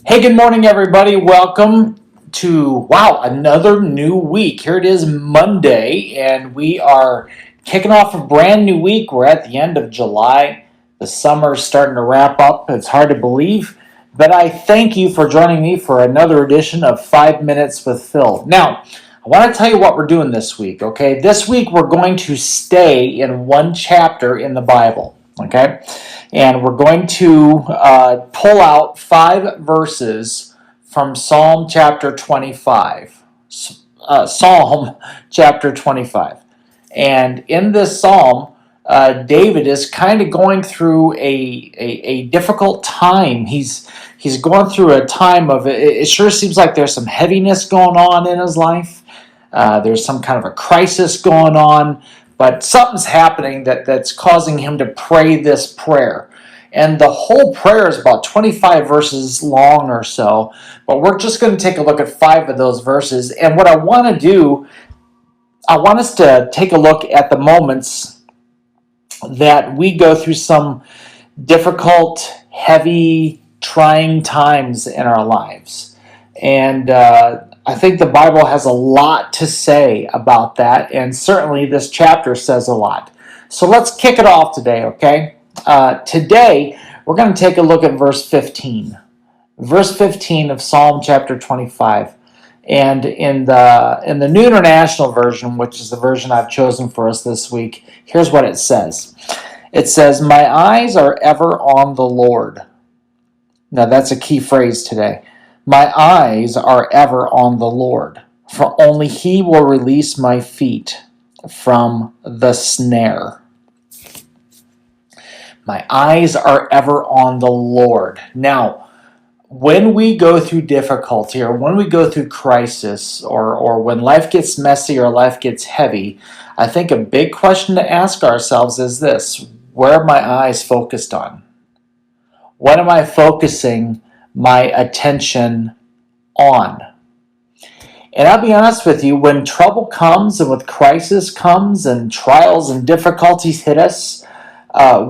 Hey, good morning, everybody. Welcome to, another new week. Here it is, Monday, and we are kicking off a brand new week. We're at the end of July. The summer's starting to wrap up. It's hard to believe, but I thank you for joining me for another edition of 5 Minutes with Phil. Now, I want to tell you what we're doing this week, okay? This week, we're going to stay in one chapter in the Bible, okay? And we're going to pull out 5 verses from Psalm chapter 25. Psalm chapter 25. And in this psalm, David is kind of going through a difficult time. He's going through a time of, it sure seems like there's some heaviness going on in his life. There's some kind of a crisis going on. But something's happening that's causing him to pray this prayer. And the whole prayer is about 25 verses long or so. But we're just going to take a look at 5 of those verses. And what I want to do, I want us to take a look at the moments that we go through some difficult, heavy, trying times in our lives. And I think the Bible has a lot to say about that, and certainly this chapter says a lot. So let's kick it off today, okay? Today, we're going to take a look at verse 15. Verse 15 of Psalm chapter 25. And in the New International Version, which is the version I've chosen for us this week, here's what it says. It says, "My eyes are ever on the Lord." Now that's a key phrase today. My eyes are ever on the Lord, for only He will release my feet from the snare. My eyes are ever on the Lord. Now, when we go through difficulty or when we go through crisis or when life gets messy or life gets heavy, I think a big question to ask ourselves is this: where are my eyes focused on? What am I focusing my attention on? And I'll be honest with you, when trouble comes and when crisis comes and trials and difficulties hit us,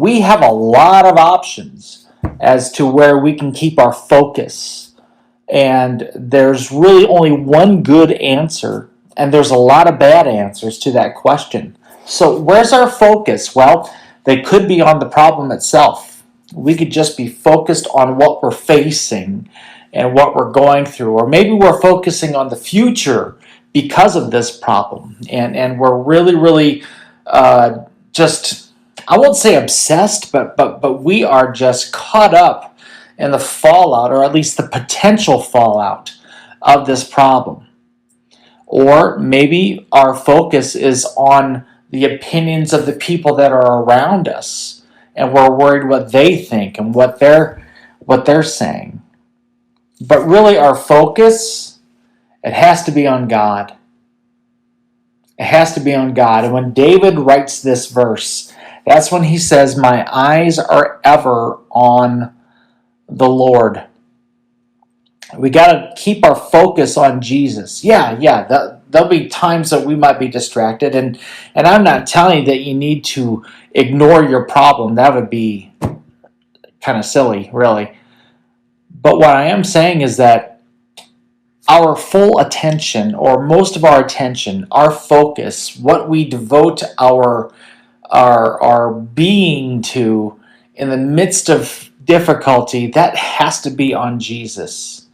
we have a lot of options as to where we can keep our focus. And there's really only one good answer, and there's a lot of bad answers to that question. So where's our focus? Well, they could be on the problem itself. We could just be focused on what we're facing and what we're going through. Or maybe we're focusing on the future because of this problem. And we're really just, I won't say obsessed, but we are just caught up in the fallout, or at least the potential fallout of this problem. Or maybe our focus is on the opinions of the people that are around us, and we're worried what they think and what they're saying. But really our focus, it has to be on God. It has to be on God. And when David writes this verse, that's when he says, my eyes are ever on the Lord. We got to keep our focus on Jesus. There'll be times that we might be distracted, and I'm not telling you that you need to ignore your problem. That would be kind of silly, really. But what I am saying is that our full attention, or most of our attention, our focus, what we devote our being to in the midst of difficulty, that has to be on Jesus.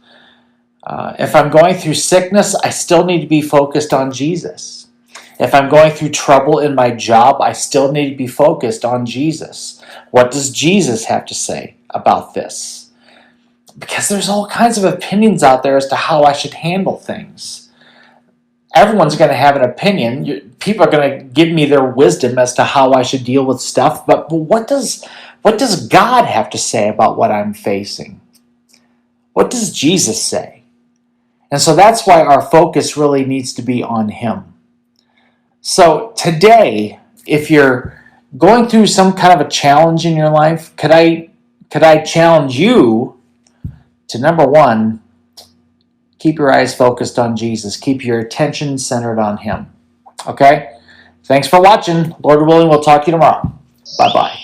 If I'm going through sickness, I still need to be focused on Jesus. If I'm going through trouble in my job, I still need to be focused on Jesus. What does Jesus have to say about this? Because there's all kinds of opinions out there as to how I should handle things. Everyone's going to have an opinion. People are going to give me their wisdom as to how I should deal with stuff. But what does God have to say about what I'm facing? What does Jesus say? And so that's why our focus really needs to be on Him. So today, if you're going through some kind of a challenge in your life, could I challenge you to, number one, keep your eyes focused on Jesus. Keep your attention centered on Him. Okay? Thanks for watching. Lord willing, we'll talk to you tomorrow. Bye-bye.